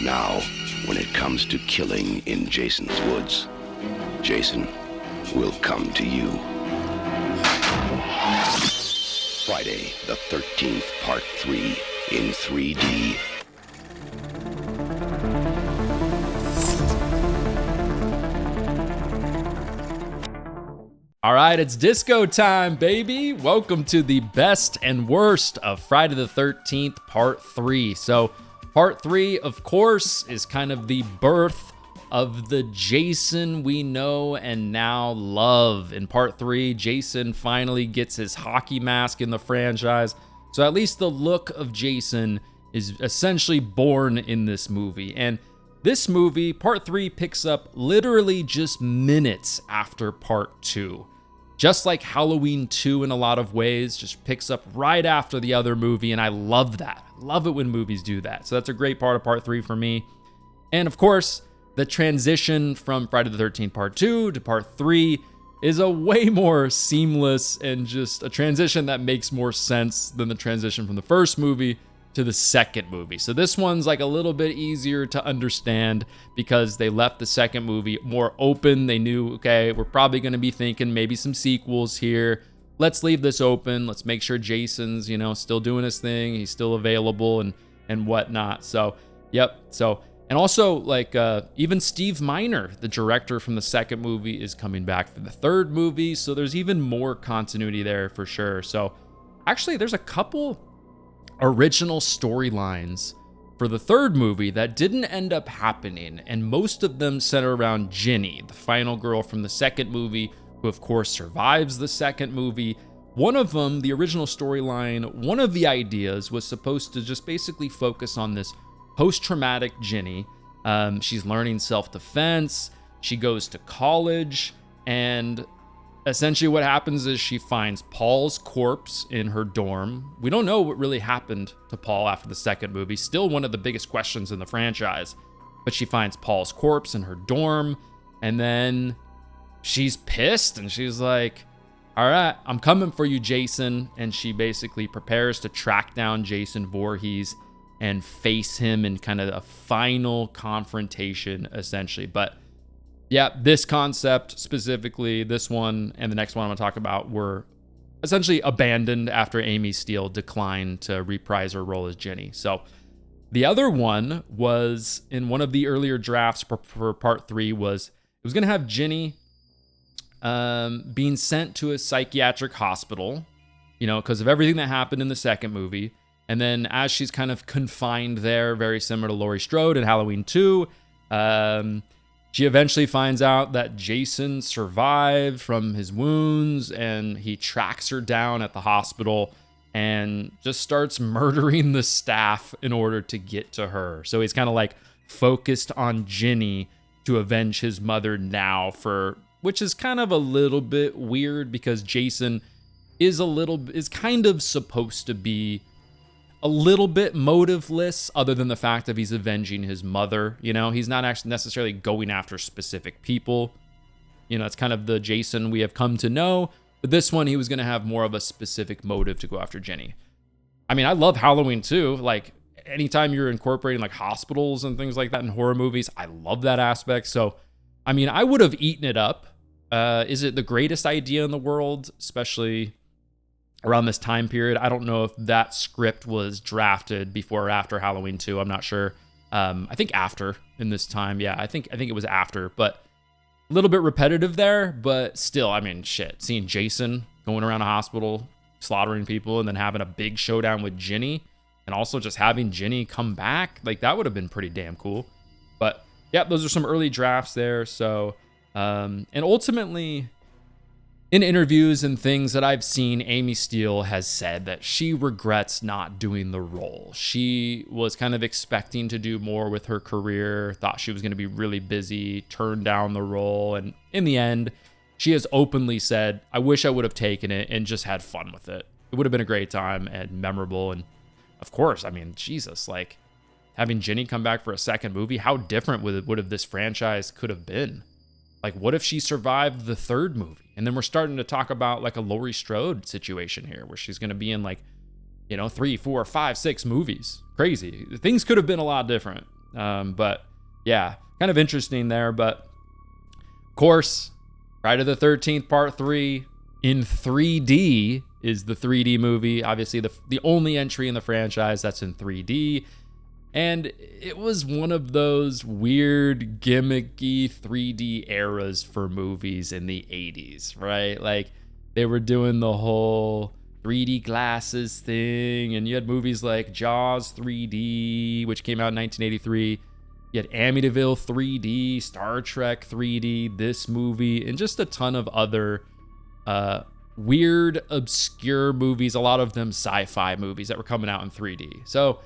Now, when it comes to killing in Jason's woods, Jason will come to you. Friday the 13th, Part 3 in 3D. All right, it's disco time, baby. Welcome to the best and worst of Friday the 13th, Part 3. So, Part 3, of course, is kind of the birth of the Jason we know and now love. In Part 3, Jason finally gets his hockey mask in the franchise. So, at least the look of Jason is essentially born in this movie. And this movie, Part 3, picks up literally just minutes after Part 2. Just like Halloween 2 in a lot of ways, just picks up right after the other movie, and I love that. I love it when movies do that. So that's a great part of Part 3 for me. And of course, the transition from Friday the 13th Part 2 to Part 3 is a way more seamless and just a transition that makes more sense than the transition from the first movie to the second movie. So this one's like a little bit easier to understand because they left the second movie more open. They knew, okay, we're probably going to be thinking maybe some sequels here. Let's leave this open. Let's make sure Jason's, still doing his thing. He's still available and whatnot. So, yep. So, and also even Steve Miner, the director from the second movie, is coming back for the third movie. So there's even more continuity there for sure. So actually there's a couple original storylines for the third movie that didn't end up happening, and most of them center around Ginny, the final girl from the second movie, who of course survives the second movie. One of them, the original storyline, one of the ideas was supposed to just basically focus on this post-traumatic Ginny. She's learning self-defense, she goes to college, and essentially what happens is she finds Paul's corpse in her dorm. We don't know what really happened to Paul after the second movie. Still one of the biggest questions in the franchise. But she finds Paul's corpse in her dorm, and then she's pissed, and she's like, all right, I'm coming for you, Jason. And she basically prepares to track down Jason Voorhees and face him in kind of a final confrontation, essentially. But yeah, this concept specifically, this one and the next one I'm going to talk about, were essentially abandoned after Amy Steele declined to reprise her role as Ginny. So the other one was in one of the earlier drafts for Part 3 was it was going to have Ginny being sent to a psychiatric hospital, because of everything that happened in the second movie. And then as she's kind of confined there, very similar to Laurie Strode in Halloween 2, she eventually finds out that Jason survived from his wounds, and he tracks her down at the hospital and just starts murdering the staff in order to get to her. So he's kind of like focused on Ginny to avenge his mother now, which is kind of a little bit weird because Jason is kind of supposed to be a little bit motiveless, other than the fact that he's avenging his mother. He's not actually necessarily going after specific people. It's kind of the Jason we have come to know. But this one, he was going to have more of a specific motive to go after Ginny. I mean, I love Halloween too. Like, anytime you're incorporating like hospitals and things like that in horror movies, I love that aspect. So, I mean, I would have eaten it up. Is it the greatest idea in the world, especially around this time period? I don't know if that script was drafted before or after Halloween 2. I'm not sure. I think after in this time. Yeah, I think it was after, but a little bit repetitive there, but still, I mean, shit. Seeing Jason going around a hospital, slaughtering people, and then having a big showdown with Ginny, and also just having Ginny come back, like that would have been pretty damn cool. But yeah, those are some early drafts there. So, and ultimately, in interviews and things that I've seen, Amy Steele has said that she regrets not doing the role. She was kind of expecting to do more with her career, thought she was going to be really busy, turned down the role. And in the end, she has openly said, I wish I would have taken it and just had fun with it. It would have been a great time and memorable. And of course, I mean, Jesus, like having Ginny come back for a second movie, how different would have this franchise could have been? Like, what if she survived the third movie? And then we're starting to talk about like a Laurie Strode situation here where she's going to be in like, 3, 4, 5, 6 movies. Crazy. Things could have been a lot different. But yeah, kind of interesting there. But of course, Friday the 13th Part 3 in 3D is the 3D movie. Obviously, the only entry in the franchise that's in 3D. And it was one of those weird, gimmicky 3D eras for movies in the 80s, right? Like, they were doing the whole 3D glasses thing, and you had movies like Jaws 3D, which came out in 1983. You had Amityville 3D, Star Trek 3D, this movie, and just a ton of other weird, obscure movies, a lot of them sci-fi movies that were coming out in 3D. So,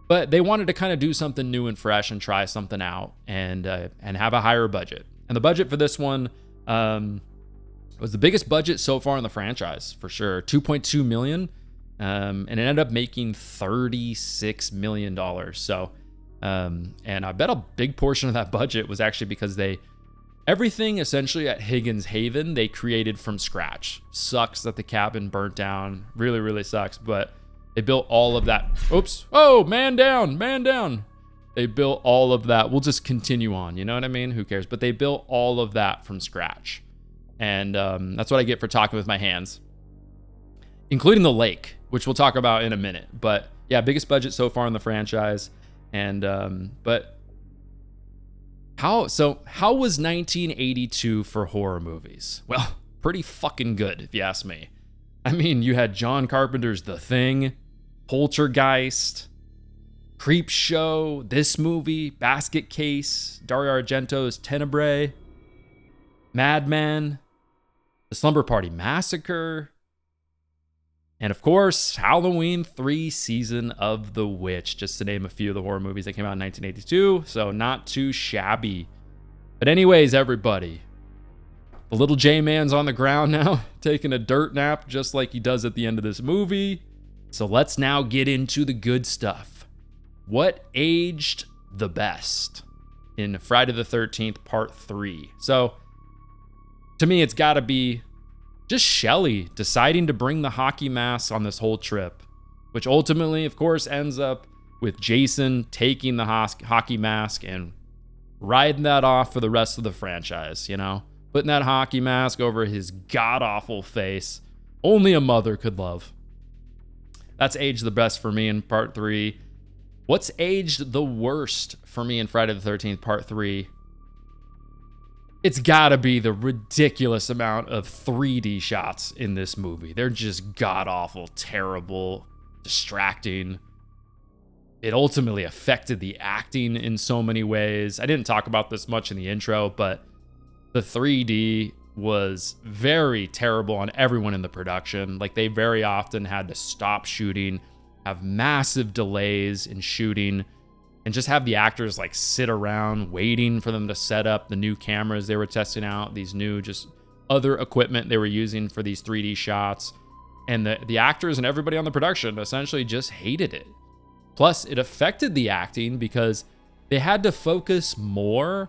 but they wanted to kind of do something new and fresh and try something out and have a higher budget. And the budget for this one was the biggest budget so far in the franchise, for sure, $2.2 million, and it ended up making $36 million. So, and I bet a big portion of that budget was actually because everything essentially at Higgins Haven, they created from scratch. Sucks that the cabin burnt down. Really, really sucks. But they built all of that. Oops. Oh, man down, man down. They built all of that. We'll just continue on. You know what I mean? Who cares? But they built all of that from scratch. And that's what I get for talking with my hands, including the lake, which we'll talk about in a minute. But yeah, biggest budget so far in the franchise. And but how was 1982 for horror movies? Well, pretty fucking good, if you ask me. I mean, you had John Carpenter's The Thing, Poltergeist, Creepshow, this movie, Basket Case, Dario Argento's Tenebrae, Madman, The Slumber Party Massacre, and of course, Halloween 3 Season of the Witch, just to name a few of the horror movies that came out in 1982, so not too shabby. But anyways, everybody, the little J-Man's on the ground now, taking a dirt nap just like he does at the end of this movie. So let's now get into the good stuff. What aged the best in Friday the 13th Part 3? So, to me, it's got to be just Shelley deciding to bring the hockey mask on this whole trip, which ultimately, of course, ends up with Jason taking the hockey mask and riding that off for the rest of the franchise, you know? Putting that hockey mask over his god-awful face. Only a mother could love. That's aged the best for me in Part 3. What's aged the worst for me in Friday the 13th Part 3? It's gotta be the ridiculous amount of 3D shots in this movie. They're just god-awful, terrible, distracting. It ultimately affected the acting in so many ways. I didn't talk about this much in the intro, but the 3D was very terrible on everyone in the production. Like, they very often had to stop shooting, have massive delays in shooting, and just have the actors like sit around waiting for them to set up the new cameras they were testing out, these new just other equipment they were using for these 3D shots. And the actors and everybody on the production essentially just hated it. Plus, it affected the acting because they had to focus more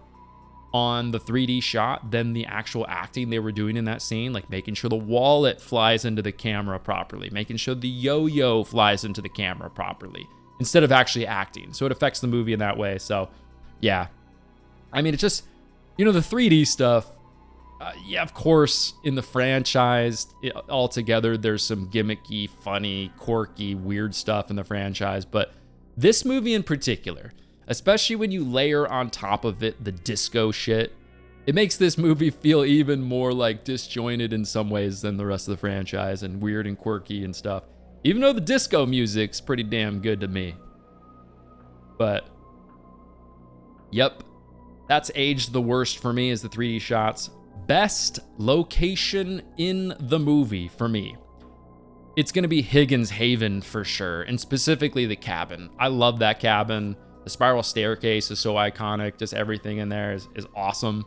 on the 3D shot than the actual acting they were doing in that scene, like making sure the wallet flies into the camera properly, making sure the yo-yo flies into the camera properly, instead of actually acting. So it affects the movie in that way. So yeah, I mean, it's just, you know, the 3D stuff, yeah, of course, in the franchise altogether, there's some gimmicky, funny, quirky, weird stuff in the franchise. But this movie in particular, especially when you layer on top of it the disco shit, it makes this movie feel even more like disjointed in some ways than the rest of the franchise, and weird and quirky and stuff. Even though the disco music's pretty damn good to me. But, yep, that's aged the worst for me, is the 3D shots. Best location in the movie for me, it's gonna be Higgins Haven for sure, and specifically the cabin. I love that cabin. The spiral staircase is so iconic. Just everything in there is awesome.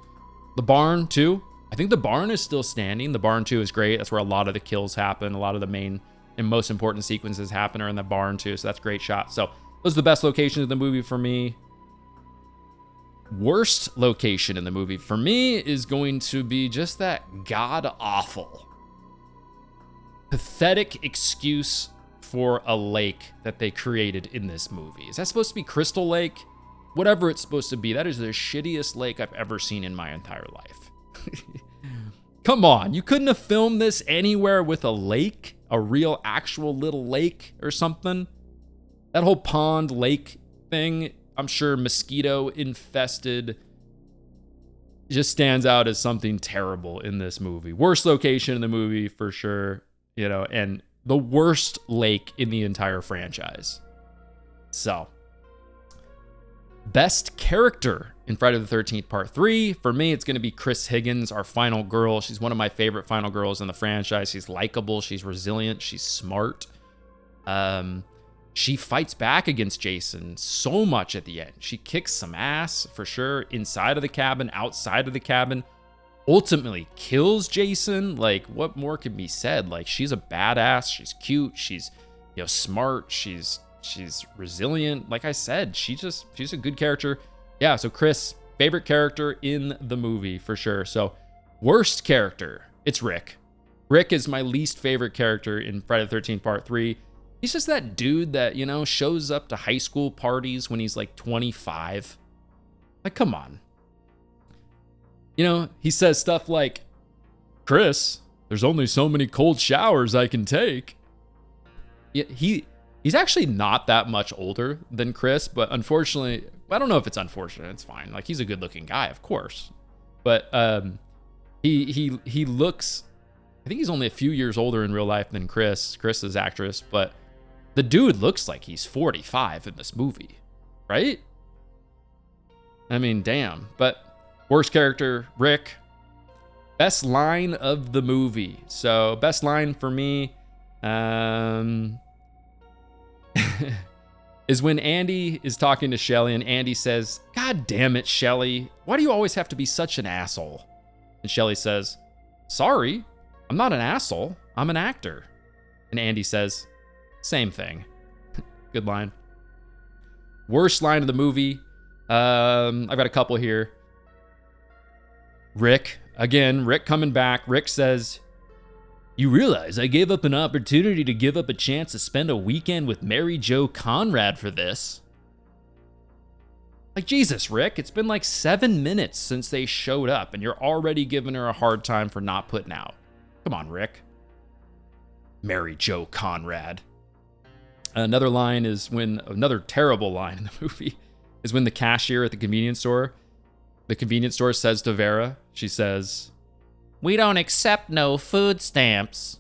The barn too. I think the barn is still standing. The barn too is great. That's where a lot of the kills happen. A lot of the main and most important sequences happen are in the barn too. So that's a great shot. So those are the best locations of the movie for me. Worst location in the movie for me is going to be just that god-awful, pathetic excuse for a lake that they created in this movie. Is that supposed to be Crystal Lake? whatever it's supposed to be. That is the shittiest lake I've ever seen in my entire life. Come on, you couldn't have filmed this anywhere with a lake, a real actual little lake or something? That whole pond lake thing, I'm sure mosquito infested, just stands out as something terrible in this movie. Worst location in the movie for sure, you know, and the worst lake in the entire franchise. So, best character in Friday the 13th Part 3. For me, it's going to be Chris Higgins, our final girl. She's one of my favorite final girls in the franchise. She's likable, she's resilient, she's smart. She fights back against Jason so much at the end. She kicks some ass for sure, inside of the cabin, outside of the cabin. Ultimately kills Jason. Like, what more could be said? Like, she's a badass. She's cute. She's, you know, smart. She's resilient. Like I said, she's a good character. Yeah, so Chris, favorite character in the movie for sure. So, worst character, it's Rick. Rick is my least favorite character in Friday the 13th Part 3. He's just that dude that, you know, shows up to high school parties when he's like 25. Like, come on. You know, he says stuff like, Chris, there's only so many cold showers I can take. Yeah, he's actually not that much older than Chris, but unfortunately, I don't know if it's unfortunate. It's fine. Like, he's a good looking guy, of course. But he looks, I think he's only a few years older in real life than Chris's actress, but the dude looks like he's 45 in this movie, right? I mean, damn. But worst character, Rick. Best line of the movie. So, best line for me is when Andy is talking to Shelly and Andy says, God damn it, Shelly. Why do you always have to be such an asshole? And Shelly says, sorry, I'm not an asshole. I'm an actor. And Andy says, same thing. Good line. Worst line of the movie. I've got a couple here. Rick coming back. Rick says, you realize I gave up an opportunity to give up a chance to spend a weekend with Mary Jo Conrad for this. Like, Jesus, Rick, it's been like 7 minutes since they showed up and you're already giving her a hard time for not putting out. Come on, Rick. Mary Jo Conrad. Another terrible line in the movie is when the cashier at the convenience store says to Vera, she says, we don't accept no food stamps.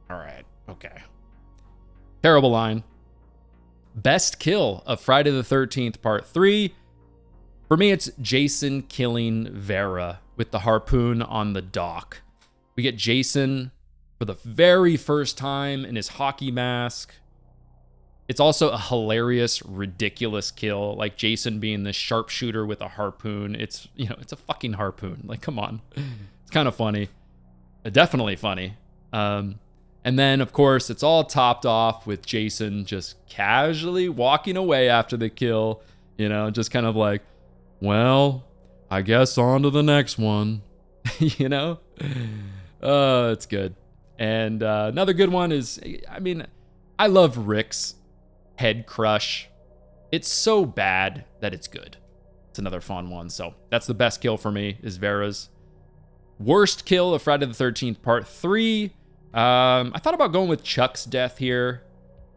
All right, okay. Terrible line. Best kill of Friday the 13th Part 3. For me, it's Jason killing Vera with the harpoon on the dock. We get Jason for the very first time in his hockey mask. It's also a hilarious, ridiculous kill. Like Jason being the sharpshooter with a harpoon. It's a fucking harpoon. Like, come on. It's kind of funny. Definitely funny. And then, of course, it's all topped off with Jason just casually walking away after the kill. You know, just kind of like, well, I guess on to the next one. You know? It's good. And another good one is, I mean, I love Rick's head crush. It's so bad that it's good. It's another fun one. So that's the best kill for me, is Vera's. Worst kill of Friday the 13th Part 3. I thought about going with Chuck's death here,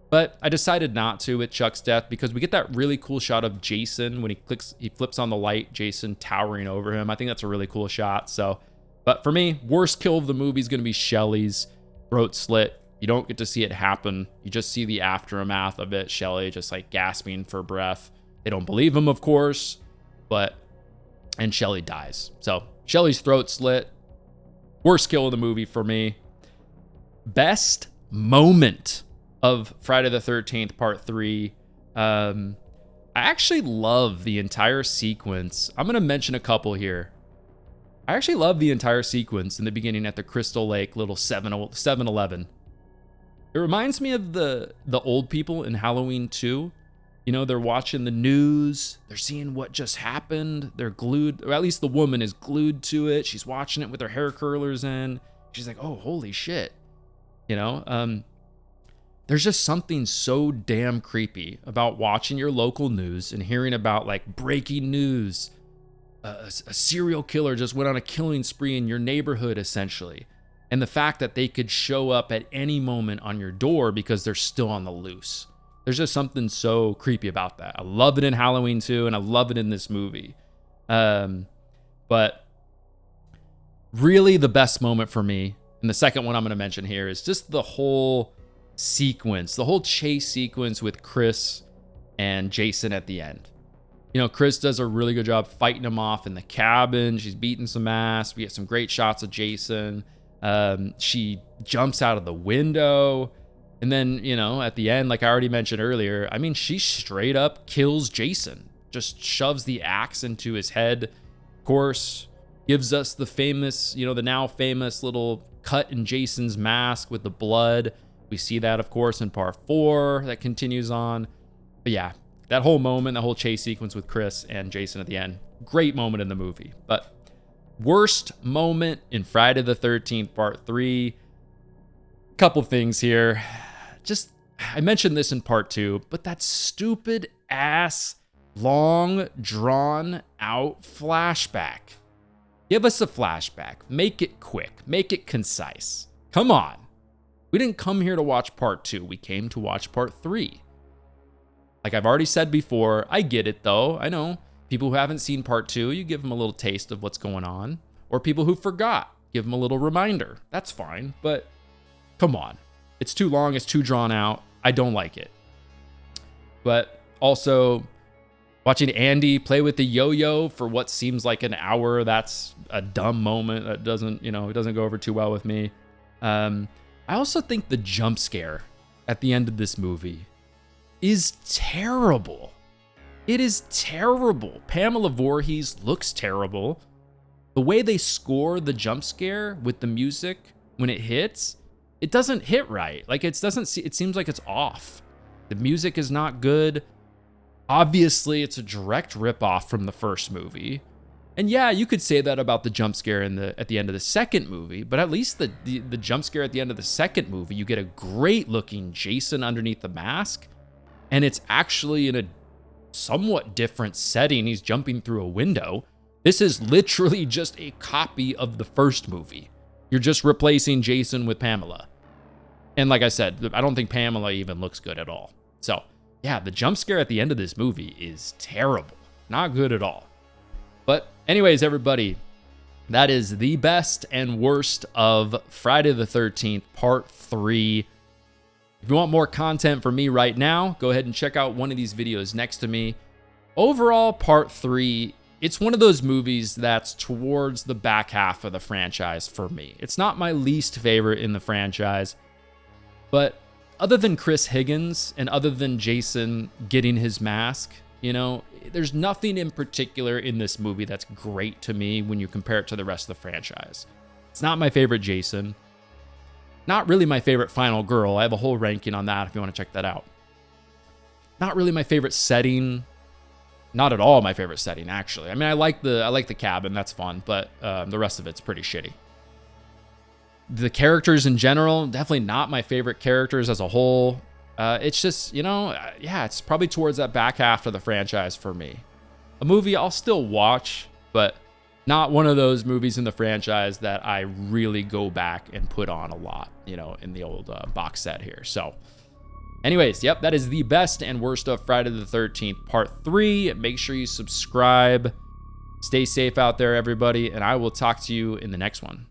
but I decided not to with Chuck's death because we get that really cool shot of Jason when he flips on the light, Jason towering over him. I think that's a really cool shot. So, but for me, worst kill of the movie is going to be Shelly's throat slit. You don't get to see it happen. You just see the aftermath of it. Shelly just like gasping for breath. They don't believe him, of course, and Shelly dies. So Shelly's throat slit. Worst kill of the movie for me. Best moment of Friday the 13th Part 3. I actually love the entire sequence. I'm going to mention a couple here. I actually love the entire sequence in the beginning at the Crystal Lake little 7-Eleven. It reminds me of the old people in Halloween 2. You know, they're watching the news. They're seeing what just happened. They're glued, or at least the woman is glued to it. She's watching it with her hair curlers in. She's like, oh, holy shit. You know, there's just something so damn creepy about watching your local news and hearing about like breaking news. A serial killer just went on a killing spree in your neighborhood, essentially. And the fact that they could show up at any moment on your door because they're still on the loose. There's just something so creepy about that. I love it in Halloween 2, and I love it in this movie. But really the best moment for me, and the second one I'm going to mention here, is just the whole sequence, the whole chase sequence with Chris and Jason at the end. You know, Chris does a really good job fighting him off in the cabin. She's beating some ass. We get some great shots of Jason. She jumps out of the window. And then, you know, at the end, like I already mentioned earlier, I mean, she straight up kills Jason. Just shoves the axe into his head. Of course, gives us the famous, you know, the now famous little cut in Jason's mask with the blood. We see that, of course, in part 4 that continues on. But yeah, that whole moment, that whole chase sequence with Chris and Jason at the end, great moment in the movie. But worst moment in Friday the 13th, part 3. Couple things here. Just, I mentioned this in part 2, but that stupid ass, long, drawn out flashback. Give us a flashback. Make it quick. Make it concise. Come on. We didn't come here to watch part 2. We came to watch part 3. Like I've already said before, I get it though. I know people who haven't seen part 2, you give them a little taste of what's going on. Or people who forgot, give them a little reminder. That's fine, but come on. It's too long, it's too drawn out. I don't like it. But also, watching Andy play with the yo-yo for what seems like an hour, that's a dumb moment. That doesn't, you know, it doesn't go over too well with me. I also think the jump scare at the end of this movie is terrible. It is terrible. Pamela Voorhees looks terrible. The way they score the jump scare with the music when it hits, it doesn't hit right. Like it seems like it's off. The music is not good. Obviously, it's a direct ripoff from the first movie. And yeah, you could say that about the jump scare at the end of the second movie, but at least the jump scare at the end of the second movie, you get a great looking Jason underneath the mask, and it's actually in a somewhat different setting. He's jumping through a window. This is literally just a copy of the first movie. You're just replacing Jason with Pamela. And like I said, I don't think Pamela even looks good at all. So yeah, the jump scare at the end of this movie is terrible. Not good at all. But anyways, everybody, that is the best and worst of Friday the 13th, part 3. If you want more content from me right now, go ahead and check out one of these videos next to me. Overall, part 3, it's one of those movies that's towards the back half of the franchise for me. It's not my least favorite in the franchise, but other than Chris Higgins and other than Jason getting his mask, you know, there's nothing in particular in this movie that's great to me when you compare it to the rest of the franchise. It's not my favorite Jason. Not really my favorite final girl. I have a whole ranking on that if you want to check that out. Not really my favorite setting. Not at all my favorite setting, actually. I mean, I like the cabin. That's fun, but the rest of it's pretty shitty. The characters in general, definitely not my favorite characters as a whole. It's just, you know, yeah, it's probably towards that back half of the franchise for me. A movie I'll still watch, but not one of those movies in the franchise that I really go back and put on a lot, you know, in the old box set here. So anyways, yep, that is the best and worst of Friday the 13th, part 3. Make sure you subscribe. Stay safe out there, everybody, and I will talk to you in the next one.